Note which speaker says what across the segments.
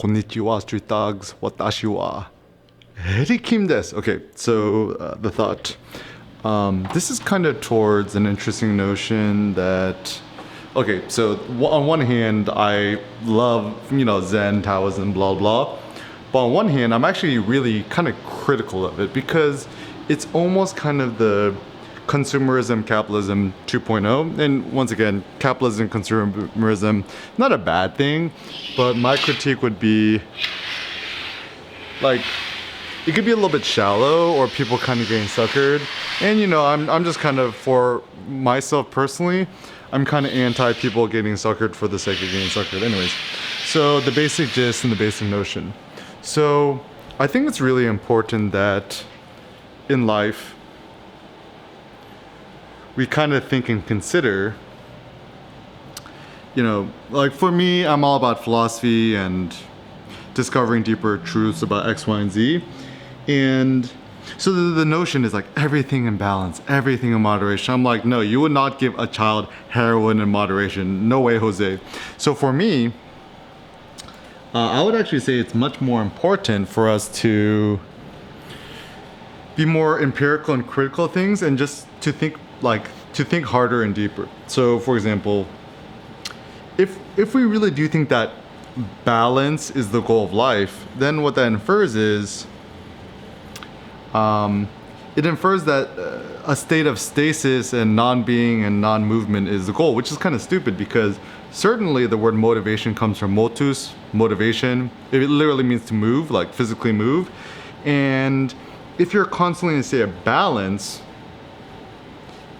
Speaker 1: Konnichiwa, street dogs. Watashi wa Herikim desu. Okay, so the thought. This is kind of towards an interesting notion that, okay, so on one hand, I love, Zen, Taoism, blah, blah. But on one hand, I'm actually really kind of critical of it because it's almost kind of the consumerism, capitalism 2.0. And once again, capitalism, consumerism, not a bad thing, but my critique would be like, it could be a little bit shallow or people kind of getting suckered. And I'm just kind of, for myself personally, I'm kind of anti people getting suckered for the sake of getting suckered. Anyways, so the basic gist and the basic notion. So I think it's really important that in life, we kind of think and consider, like for me, I'm all about philosophy and discovering deeper truths about X, Y, and Z. And so the notion is like everything in balance, everything in moderation. I'm like, no, you would not give a child heroin in moderation. No way, Jose. So for me, I would actually say it's much more important for us to be more empirical and critical of things and just to think harder and deeper. So for example, if we really do think that balance is the goal of life, then what that infers is it infers that a state of stasis and non-being and non-movement is the goal, which is kind of stupid because certainly the word motivation comes from motus, motivation. It literally means to move, like physically move. And if you're constantly in a state of balance,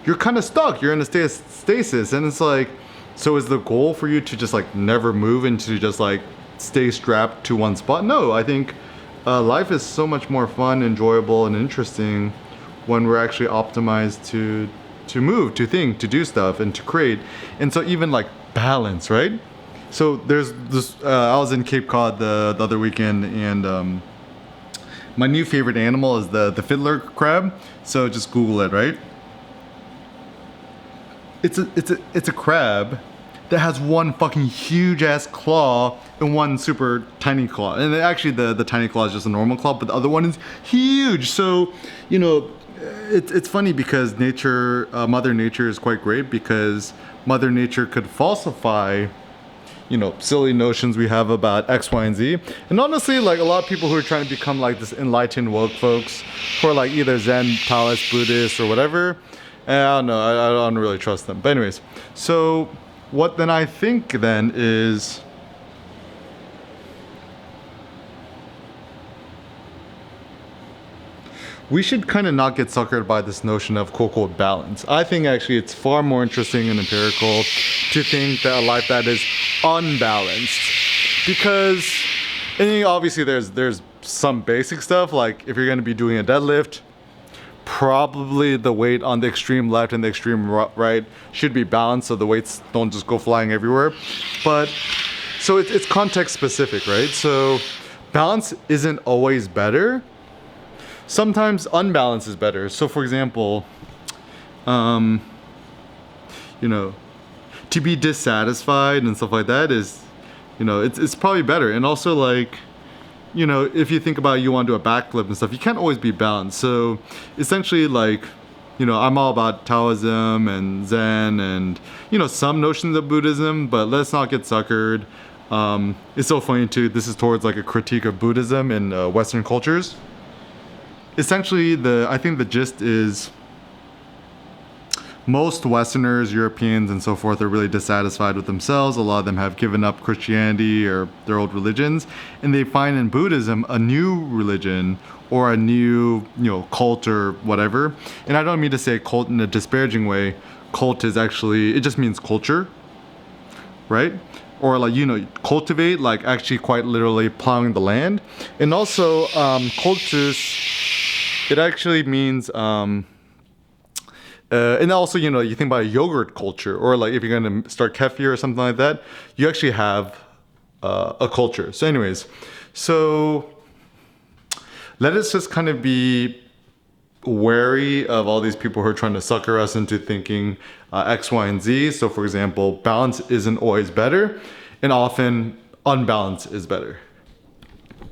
Speaker 1: you're kind of stuck. You're in a state of stasis. And it's like, so is the goal for you to just like never move and to just like stay strapped to one spot? No, I think life is so much more fun, enjoyable, and interesting when we're actually optimized to move, to think, to do stuff, and to create. And so even like balance, right? So there's this, I was in Cape Cod the other weekend, and my new favorite animal is the fiddler crab. So just Google it, right? It's a crab that has one fucking huge ass claw and one super tiny claw. And actually the tiny claw is just a normal claw, but the other one is huge. So, it's funny because nature, Mother Nature is quite great because Mother Nature could falsify, silly notions we have about X, Y, and Z. And honestly, like a lot of people who are trying to become like this enlightened woke folks who are like either Zen, Taoist, Buddhist, or whatever, I don't know, I don't really trust them. But anyways, so what then I think then is we should kind of not get suckered by this notion of quote-unquote balance. I think actually it's far more interesting and empirical to think that a life that is unbalanced. Because, and obviously there's some basic stuff, like if you're going to be doing a deadlift, probably the weight on the extreme left and the extreme right should be balanced so the weights don't just go flying everywhere. But, so it's context specific, right? So balance isn't always better. Sometimes unbalance is better. So for example, to be dissatisfied and stuff like that is, it's probably better. And also like, if you think about you want to do a backflip and stuff, you can't always be balanced. So essentially like, I'm all about Taoism and Zen and, some notions of Buddhism, but let's not get suckered. It's so funny too, this is towards like a critique of Buddhism in Western cultures. Essentially, I think the gist is most Westerners, Europeans, and so forth are really dissatisfied with themselves. A lot of them have given up Christianity or their old religions, and they find in Buddhism a new religion or a new, cult or whatever. And I don't mean to say cult in a disparaging way. Cult is actually, it just means culture, right? Or like, cultivate, like actually quite literally plowing the land. And also, cultus, it actually means, and also, you think about a yogurt culture, or like if you're going to start kefir or something like that, you actually have a culture. So anyways, so let us just kind of be wary of all these people who are trying to sucker us into thinking X, Y, and Z. So for example, balance isn't always better, and often unbalance is better.